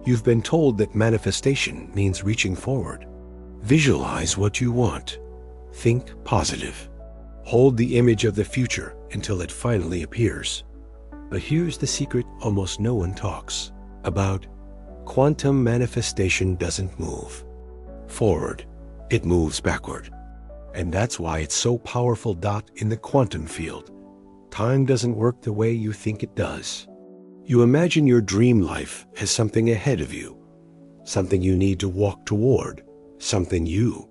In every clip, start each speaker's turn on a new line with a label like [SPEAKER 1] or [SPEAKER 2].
[SPEAKER 1] You've been told that manifestation means reaching forward. Visualize what you want. Think positive. Hold the image of the future until it finally appears. But here's the secret almost no one talks about. Quantum manifestation doesn't move forward. It moves backward. And that's why it's so powerful. In the quantum field, time doesn't work the way you think it does. You imagine your dream life as something ahead of you, something you need to walk toward, something you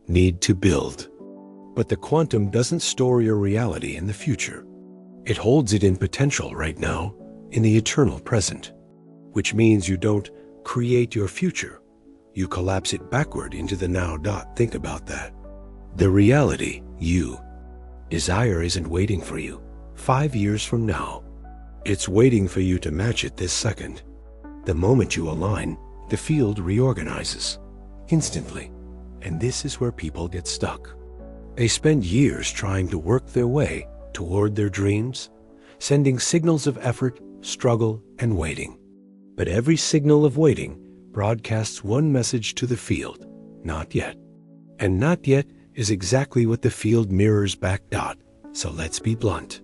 [SPEAKER 1] need to build. But the quantum doesn't store your reality in the future. It holds it in potential right now, in the eternal present, which means you don't create your future. You collapse it backward into the now. Think about that. The reality you desire isn't waiting for you 5 years from now. It's waiting for you to match it this second. The moment you align, the field reorganizes instantly. And this is where people get stuck. They spend years trying to work their way toward their dreams, sending signals of effort, struggle, and waiting. But every signal of waiting broadcasts one message to the field: not yet. And not yet is exactly what the field mirrors back. So let's be blunt.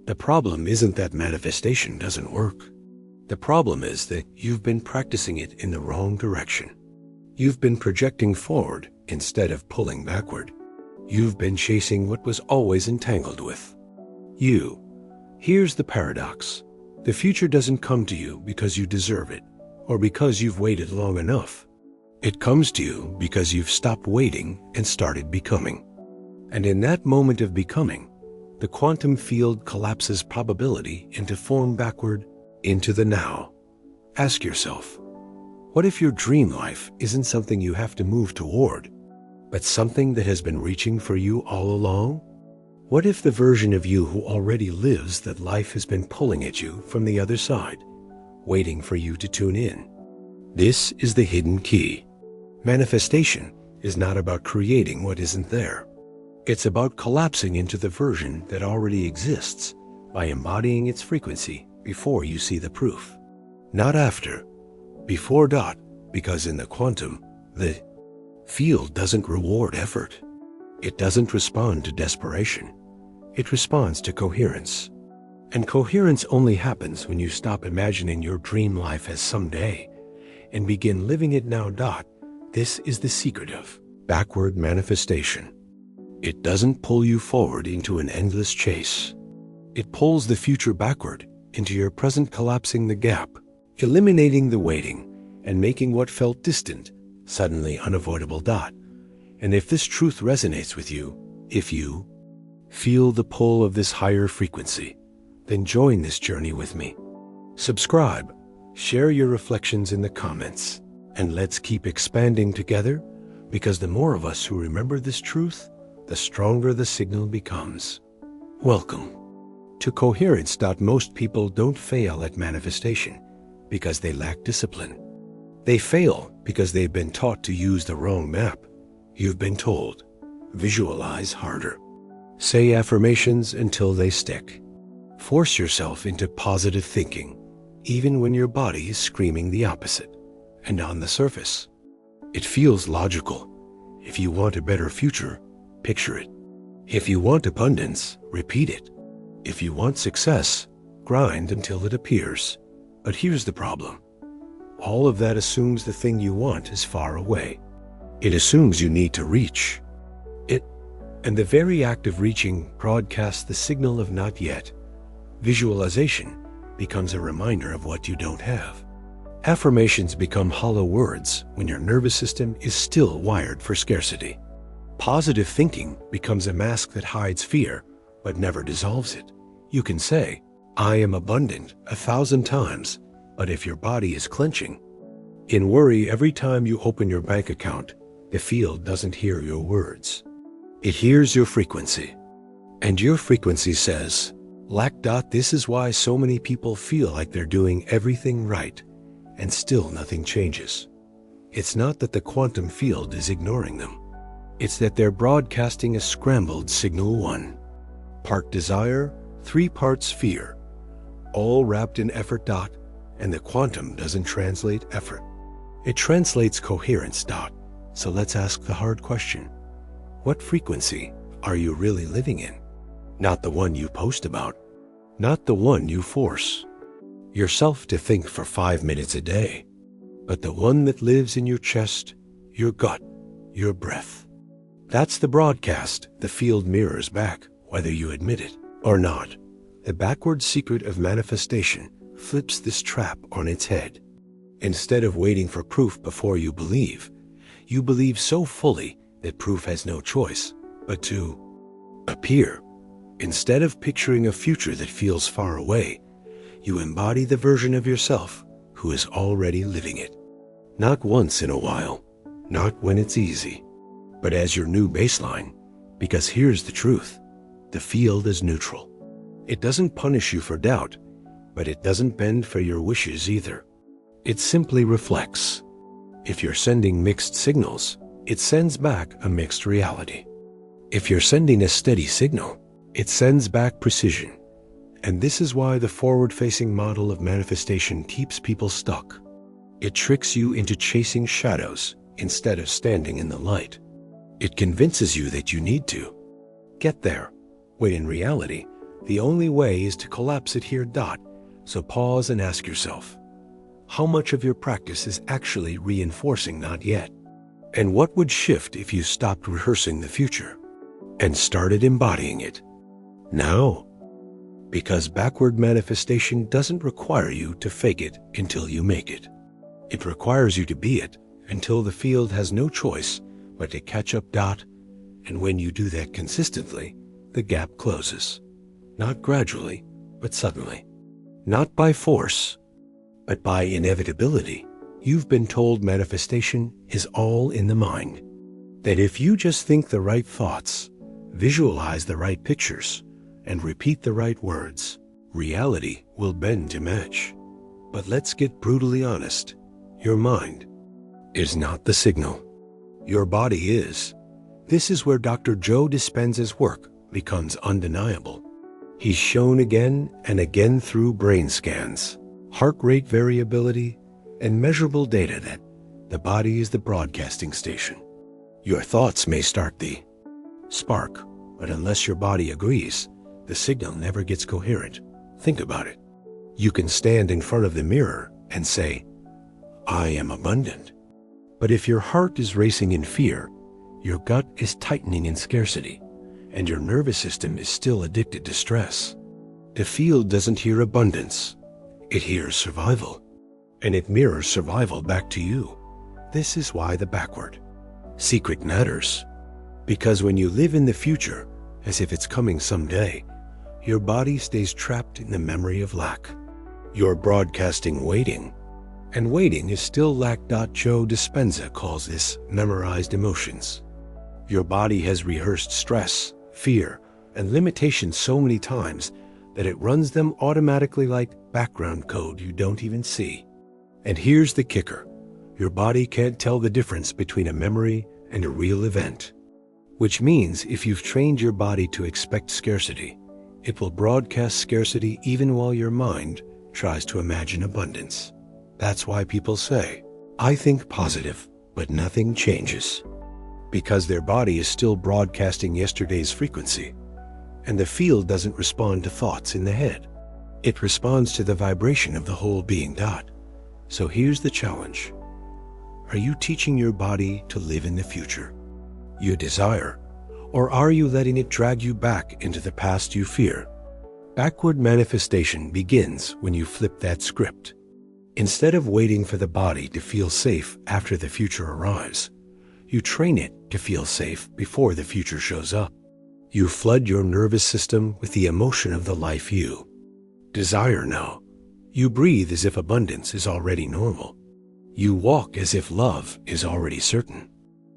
[SPEAKER 1] The problem isn't that manifestation doesn't work. The problem is that you've been practicing it in the wrong direction. You've been projecting forward instead of pulling backward. You've been chasing what was always entangled with you. Here's the paradox. The future doesn't come to you because you deserve it or because you've waited long enough. It comes to you because you've stopped waiting and started becoming. And in that moment of becoming, the quantum field collapses probability into form backward into the now. Ask yourself, what if your dream life isn't something you have to move toward, but something that has been reaching for you all along? What if the version of you who already lives that life has been pulling at you from the other side, waiting for you to tune in? This is the hidden key. Manifestation is not about creating what isn't there. It's about collapsing into the version that already exists by embodying its frequency before you see the proof. Not after. Before. Because in the quantum, the field doesn't reward effort. It doesn't respond to desperation. It responds to coherence. And coherence only happens when you stop imagining your dream life as someday and begin living it now. This is the secret of backward manifestation. It doesn't pull you forward into an endless chase. It pulls the future backward into your present, collapsing the gap, eliminating the waiting, and making what felt distant suddenly unavoidable. And if this truth resonates with you, if you feel the pull of this higher frequency, then join this journey with me. Subscribe, share your reflections in the comments, and let's keep expanding together, because the more of us who remember this truth, the stronger the signal becomes. Welcome to Coherence. Most people don't fail at manifestation because they lack discipline. They fail because they've been taught to use the wrong map. You've been told, visualize harder. Say affirmations until they stick. Force yourself into positive thinking, even when your body is screaming the opposite. And on the surface, it feels logical. If you want a better future, picture it. If you want abundance, repeat it. If you want success, grind until it appears. But here's the problem. All of that assumes the thing you want is far away. It assumes you need to reach it. And the very act of reaching broadcasts the signal of not yet. Visualization becomes a reminder of what you don't have. Affirmations become hollow words when your nervous system is still wired for scarcity. Positive thinking becomes a mask that hides fear, but never dissolves it. You can say, I am abundant 1,000 times, but if your body is clenching in worry every time you open your bank account, the field doesn't hear your words. It hears your frequency. And your frequency says, lack. This is why so many people feel like they're doing everything right, and still nothing changes. It's not that the quantum field is ignoring them. It's that they're broadcasting a scrambled signal. 1 part desire, 3 parts fear, all wrapped in effort. And the quantum doesn't translate effort. It translates coherence. So let's ask the hard question. What frequency are you really living in? Not the one you post about. Not the one you force yourself to think for 5 minutes a day, but the one that lives in your chest, your gut, your breath. That's the broadcast the field mirrors back, whether you admit it or not. The backward secret of manifestation flips this trap on its head. Instead of waiting for proof before you believe so fully that proof has no choice but to appear. Instead of picturing a future that feels far away, you embody the version of yourself who is already living it. Not once in a while, not when it's easy, but as your new baseline. Because here's the truth. The field is neutral. It doesn't punish you for doubt, but it doesn't bend for your wishes either. It simply reflects. If you're sending mixed signals, it sends back a mixed reality. If you're sending a steady signal, it sends back precision. And this is why the forward-facing model of manifestation keeps people stuck. It tricks you into chasing shadows instead of standing in the light. It convinces you that you need to get there, when in reality, the only way is to collapse it here. So pause and ask yourself, how much of your practice is actually reinforcing not yet? And what would shift if you stopped rehearsing the future and started embodying it now? Because backward manifestation doesn't require you to fake it until you make it. It requires you to be it until the field has no choice but to catch up. And when you do that consistently, the gap closes. Not gradually, but suddenly. Not by force, but by inevitability. You've been told manifestation is all in the mind. That if you just think the right thoughts, visualize the right pictures, and repeat the right words, reality will bend to match. But let's get brutally honest. Your mind is not the signal. Your body is. This is where Dr. Joe Dispenza's work becomes undeniable. He's shown again and again through brain scans, heart rate variability, and measurable data that the body is the broadcasting station. Your thoughts may start the spark, but unless your body agrees, the signal never gets coherent. Think about it. You can stand in front of the mirror and say, I am abundant. But if your heart is racing in fear, your gut is tightening in scarcity, and your nervous system is still addicted to stress, the field doesn't hear abundance. It hears survival, and it mirrors survival back to you. This is why the backward secret matters. Because when you live in the future as if it's coming someday, your body stays trapped in the memory of lack. You're broadcasting waiting, and waiting is still lack. Joe Dispenza calls this memorized emotions. Your body has rehearsed stress, fear, and limitations so many times that it runs them automatically like background code you don't even see. And here's the kicker. Your body can't tell the difference between a memory and a real event. Which means if you've trained your body to expect scarcity, it will broadcast scarcity even while your mind tries to imagine abundance. That's why people say, I think positive, but nothing changes. Because their body is still broadcasting yesterday's frequency, and the field doesn't respond to thoughts in the head. It responds to the vibration of the whole being. So here's the challenge. Are you teaching your body to live in the future you desire, or are you letting it drag you back into the past you fear? Backward manifestation begins when you flip that script. Instead of waiting for the body to feel safe after the future arrives, you train it to feel safe before the future shows up. You flood your nervous system with the emotion of the life you desire now. You breathe as if abundance is already normal. You walk as if love is already certain.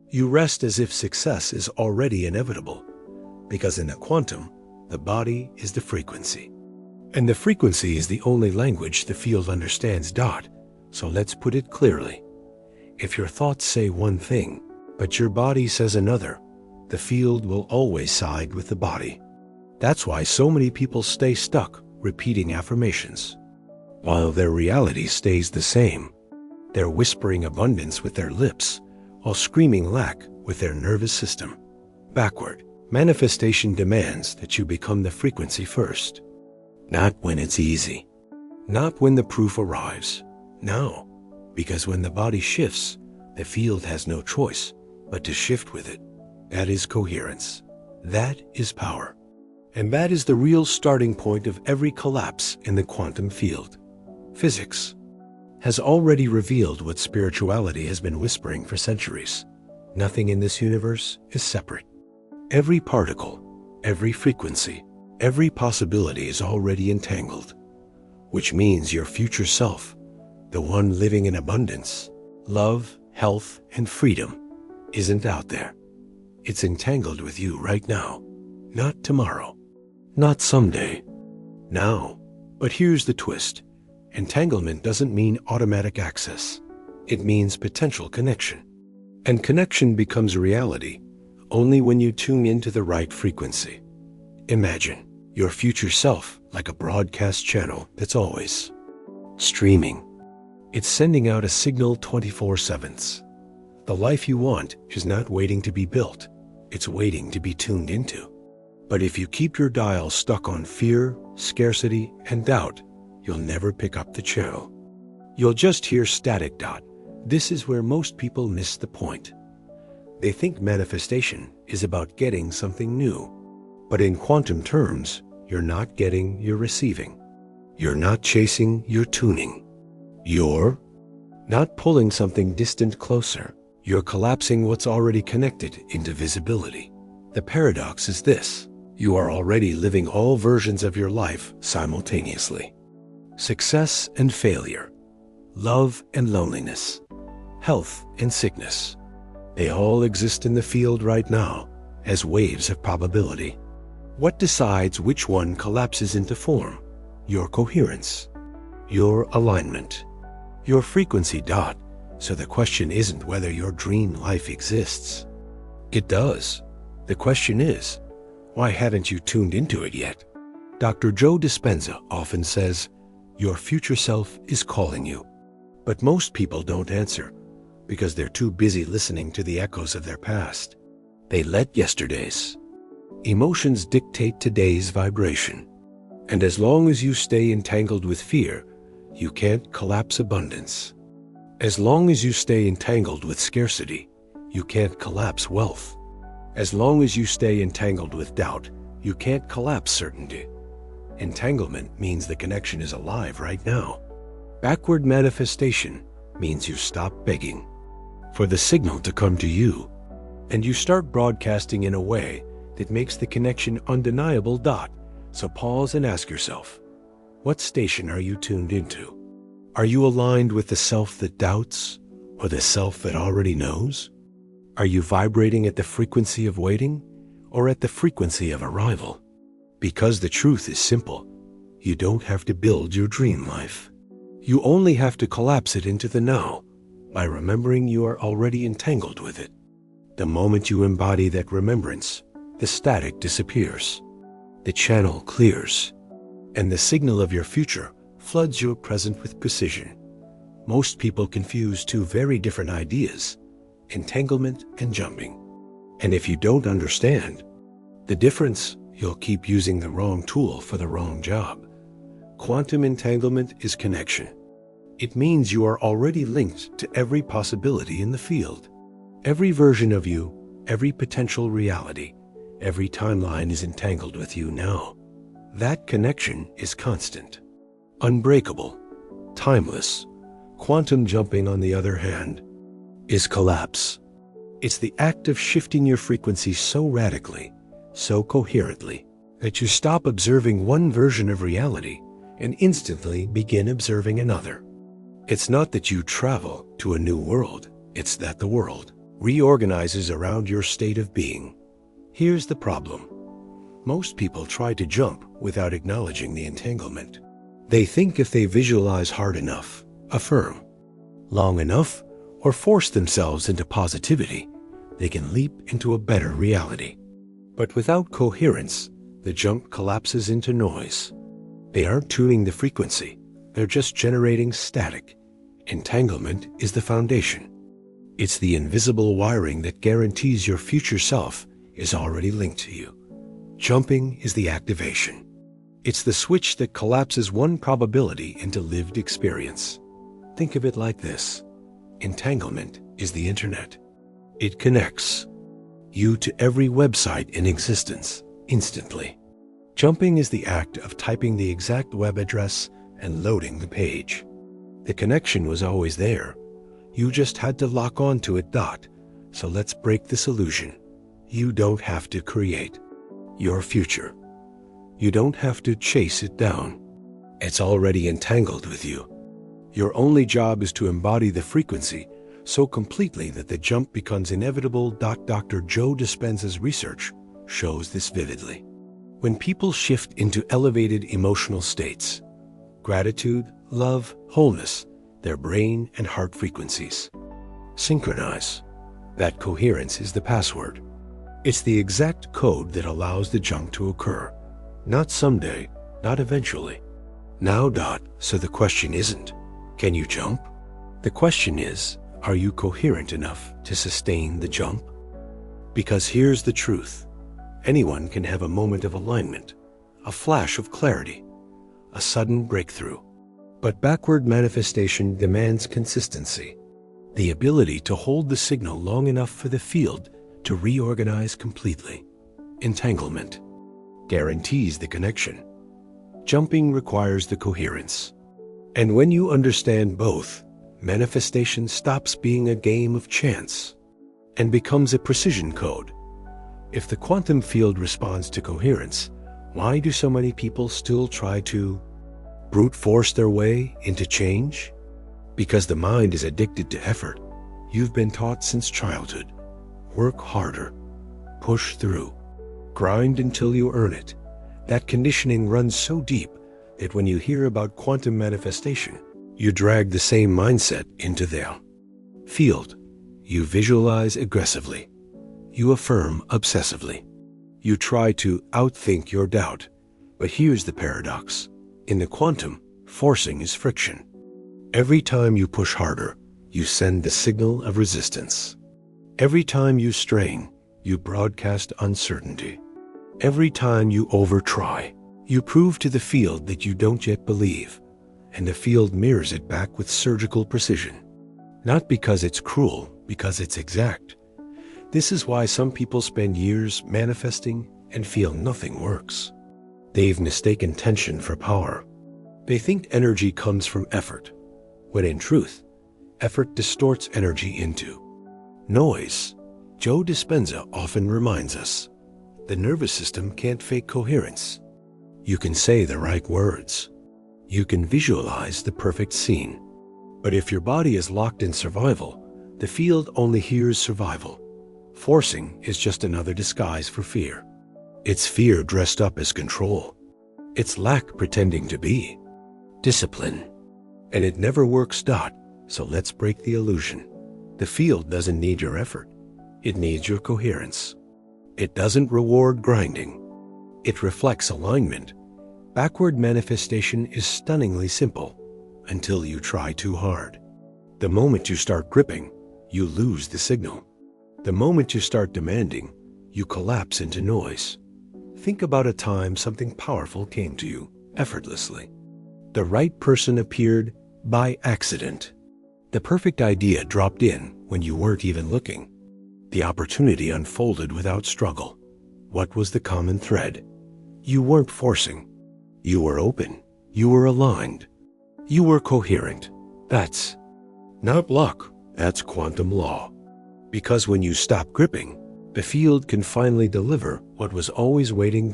[SPEAKER 1] You rest as if success is already inevitable. Because in the quantum, the body is the frequency. And the frequency is the only language the field understands. So let's put it clearly. If your thoughts say one thing, but your body says another, the field will always side with the body. That's why so many people stay stuck repeating affirmations. while their reality stays the same. They're whispering abundance with their lips, while screaming lack with their nervous system. Backward, manifestation demands that you become the frequency first. Not when it's easy. Not when the proof arrives. No, because when the body shifts, the field has no choice but to shift with it. That is coherence. That is power. And that is the real starting point of every collapse in the quantum field. Physics has already revealed what spirituality has been whispering for centuries. Nothing in this universe is separate. Every particle, every frequency, every possibility is already entangled, which means your future self, the one living in abundance, love, health, and freedom, isn't out there. It's entangled with you right now, not tomorrow, not someday, now. But here's the twist. Entanglement doesn't mean automatic access. It means potential connection. And connection becomes reality only when you tune into the right frequency. Imagine your future self like a broadcast channel that's always streaming. It's sending out a signal 24/7. The life you want is not waiting to be built. It's waiting to be tuned into. But if you keep your dial stuck on fear, scarcity, and doubt, you'll never pick up the channel. You'll just hear static. This is where most people miss the point. They think manifestation is about getting something new. But in quantum terms, you're not getting, you're receiving. You're not chasing, you're tuning. You're not pulling something distant closer. You're collapsing what's already connected into visibility. The paradox is this: you are already living all versions of your life simultaneously. Success and failure, love and loneliness, health and sickness. They all exist in the field right now as waves of probability. What decides which one collapses into form? Your coherence, your alignment, your frequency. So the question isn't whether your dream life exists. It does. The question is, why haven't you tuned into it yet? Dr. Joe Dispenza often says, your future self is calling you. But most people don't answer because they're too busy listening to the echoes of their past. They let yesterday's emotions dictate today's vibration. And as long as you stay entangled with fear, you can't collapse abundance. As long as you stay entangled with scarcity, you can't collapse wealth. As long as you stay entangled with doubt, you can't collapse certainty. Entanglement means the connection is alive right now. Backward manifestation means you stop begging for the signal to come to you, and you start broadcasting in a way that makes the connection undeniable. So pause and ask yourself, what station are you tuned into? Are you aligned with the self that doubts or the self that already knows? Are you vibrating at the frequency of waiting or at the frequency of arrival? Because the truth is simple. You don't have to build your dream life. You only have to collapse it into the now by remembering you are already entangled with it. The moment you embody that remembrance, the static disappears, the channel clears, and the signal of your future floods your present with precision. Most people confuse two very different ideas, entanglement and jumping. And if you don't understand the difference, you'll keep using the wrong tool for the wrong job. Quantum entanglement is connection. It means you are already linked to every possibility in the field. Every version of you, every potential reality, every timeline is entangled with you now. That connection is constant, unbreakable, timeless. Quantum jumping, on the other hand, is collapse. It's the act of shifting your frequency so radically, so coherently, that you stop observing one version of reality and instantly begin observing another. It's not that you travel to a new world, it's that the world reorganizes around your state of being. Here's the problem. Most people try to jump without acknowledging the entanglement. They think if they visualize hard enough, affirm long enough, or force themselves into positivity, they can leap into a better reality. But without coherence, the jump collapses into noise. They aren't tuning the frequency, They're just generating static. Entanglement is the foundation. It's the invisible wiring that guarantees your future self is already linked to you. Jumping is the activation. It's the switch that collapses one probability into lived experience. Think of it like this. Entanglement is the internet. It connects you to every website in existence instantly. Jumping is the act of typing the exact web address and loading the page. The connection was always there. You just had to lock onto it. So let's break this illusion. You don't have to create your future. You don't have to chase it down. It's already entangled with you. Your only job is to embody the frequency so completely that the jump becomes inevitable. Dr. Joe Dispenza's research shows this vividly. When people shift into elevated emotional states, gratitude, love, wholeness, their brain and heart frequencies synchronize. That coherence is the password. It's the exact code that allows the jump to occur. Not someday, not eventually. Now. So the question isn't, can you jump? The question is, are you coherent enough to sustain the jump? Because here's the truth. Anyone can have a moment of alignment, a flash of clarity, a sudden breakthrough. But backward manifestation demands consistency, the ability to hold the signal long enough for the field to reorganize completely. Entanglement guarantees the connection. Jumping requires the coherence. And when you understand both, manifestation stops being a game of chance and becomes a precision code. If the quantum field responds to coherence, why do so many people still try to brute force their way into change? Because the mind is addicted to effort. You've been taught since childhood. Work harder, push through, grind until you earn it. That conditioning runs so deep that when you hear about quantum manifestation, you drag the same mindset into their field. You visualize aggressively. You affirm obsessively. You try to outthink your doubt. But here's the paradox. In the quantum, forcing is friction. Every time you push harder, you send the signal of resistance. Every time you strain, you broadcast uncertainty. Every time you overtry, you prove to the field that you don't yet believe, and the field mirrors it back with surgical precision. Not because it's cruel, because it's exact. This is why some people spend years manifesting and feel nothing works. They've mistaken tension for power. They think energy comes from effort, when in truth, effort distorts energy into noise. Joe Dispenza often reminds us, the nervous system can't fake coherence. You can say the right words. You can visualize the perfect scene. But if your body is locked in survival, the field only hears survival. Forcing is just another disguise for fear. It's fear dressed up as control. It's lack pretending to be discipline. And it never works. So let's break the illusion. The field doesn't need your effort. It needs your coherence. It doesn't reward grinding. It reflects alignment. Backward manifestation is stunningly simple until you try too hard. The moment you start gripping, you lose the signal. The moment you start demanding, you collapse into noise. Think about a time something powerful came to you effortlessly. The right person appeared by accident. The perfect idea dropped in when you weren't even looking. The opportunity unfolded without struggle. What was the common thread? You weren't forcing. You were open. You were aligned. You were coherent. That's not luck. That's quantum law. Because when you stop gripping, the field can finally deliver what was always waiting.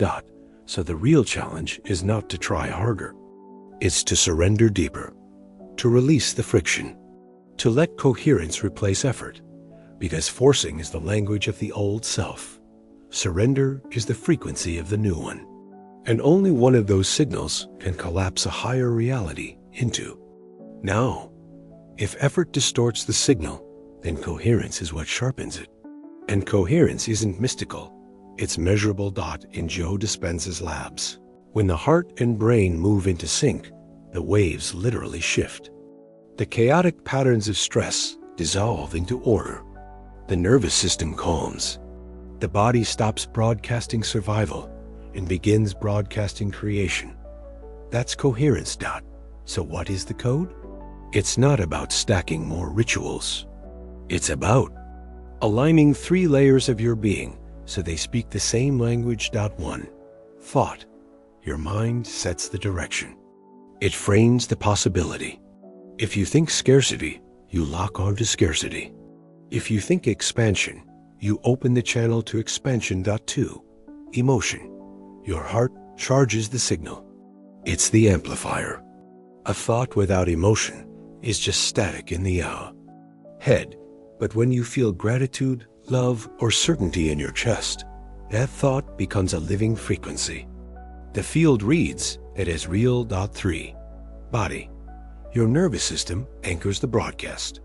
[SPEAKER 1] So the real challenge is not to try harder. It's to surrender deeper, to release the friction, to let coherence replace effort. Because forcing is the language of the old self. Surrender is the frequency of the new one. And only one of those signals can collapse a higher reality into now. If effort distorts the signal, then coherence is what sharpens it. And coherence isn't mystical. It's measurable. In Joe Dispenza's labs, when the heart and brain move into sync, the waves literally shift. The chaotic patterns of stress dissolve into order. The nervous system calms. The body stops broadcasting survival and begins broadcasting creation. That's coherence. So what is the code? It's not about stacking more rituals. It's about aligning 3 layers of your being so they speak the same language. 1. Thought. Your mind sets the direction. It frames the possibility. If you think scarcity, you lock onto scarcity. If you think expansion, you open the channel to expansion. 2. Emotion. Your heart charges the signal. It's the amplifier. A thought without emotion is just static in the head. But when you feel gratitude, love, or certainty in your chest, that thought becomes a living frequency. The field reads it as real. 3. Body. Your nervous system anchors the broadcast.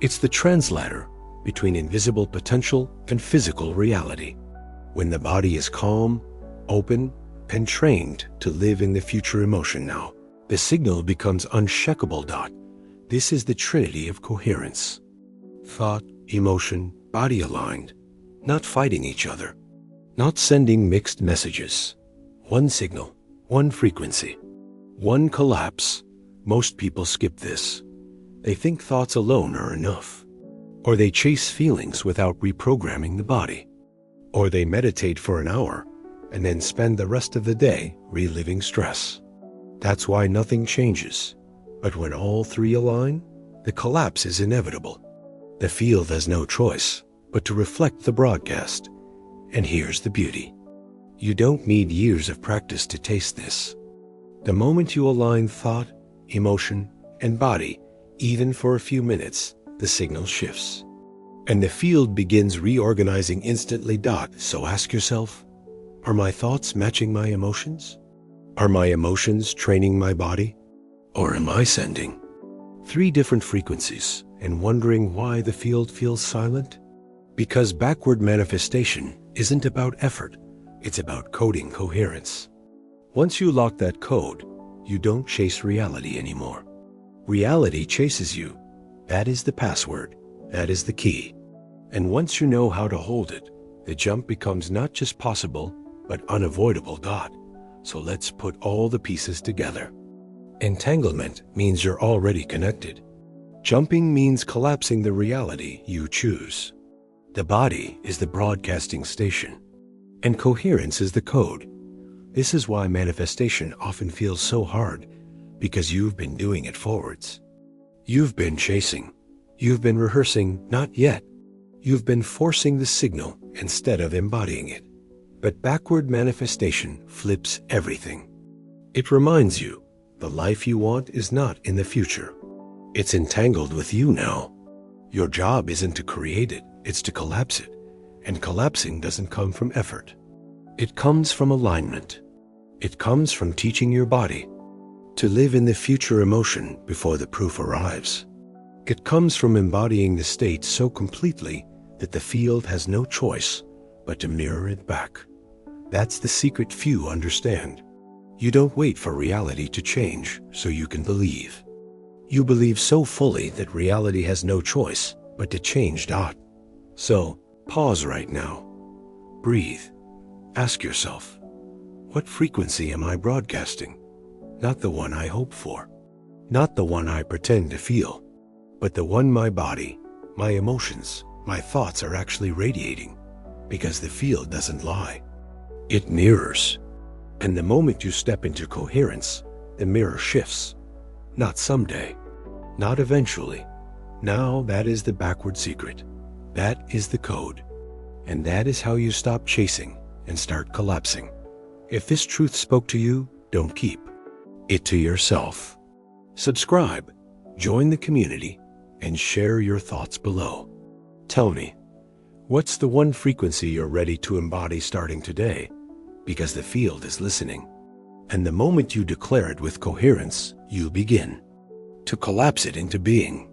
[SPEAKER 1] It's the translator between invisible potential and physical reality. When the body is calm, open, and trained to live in the future emotion now, the signal becomes unshakable. This is the trinity of coherence. Thought, emotion, body aligned, not fighting each other, not sending mixed messages. One signal, one frequency, one collapse. Most people skip this. They think thoughts alone are enough. Or they chase feelings without reprogramming the body. Or they meditate for an hour and then spend the rest of the day reliving stress. That's why nothing changes. But when all 3 align, the collapse is inevitable. The field has no choice but to reflect the broadcast. And here's the beauty. You don't need years of practice to taste this. The moment you align thought, emotion, and body, even for a few minutes, the signal shifts. And the field begins reorganizing instantly. So ask yourself, are my thoughts matching my emotions? Are my emotions training my body? Or am I sending 3 different frequencies and wondering why the field feels silent? Because backward manifestation isn't about effort. It's about coding coherence. Once you lock that code, you don't chase reality anymore. Reality chases you. That is the password. That is the key. And once you know how to hold it, the jump becomes not just possible, but unavoidable. So let's put all the pieces together. Entanglement means you're already connected. Jumping means collapsing the reality you choose. The body is the broadcasting station, and coherence is the code. This is why manifestation often feels so hard, because you've been doing it forwards. You've been chasing. You've been rehearsing not yet. You've been forcing the signal instead of embodying it. But backward manifestation flips everything. It reminds you the life you want is not in the future. It's entangled with you now. Your job isn't to create it, it's to collapse it. And collapsing doesn't come from effort. It comes from alignment. It comes from teaching your body to live in the future emotion before the proof arrives. It comes from embodying the state so completely that the field has no choice but to mirror it back. That's the secret few understand. You don't wait for reality to change so you can believe. You believe so fully that reality has no choice but to change. So, pause right now. Breathe. Ask yourself, what frequency am I broadcasting? Not the one I hope for. Not the one I pretend to feel. But the one my body, my emotions, my thoughts are actually radiating. Because the field doesn't lie. It mirrors. And the moment you step into coherence, the mirror shifts. Not someday. Not eventually. Now that is the backward secret. That is the code. And that is how you stop chasing and start collapsing. If this truth spoke to you, don't keep it to yourself. Subscribe, join the community, and share your thoughts below. Tell me, what's the one frequency you're ready to embody starting today? Because the field is listening. And the moment you declare it with coherence, you begin to collapse it into being.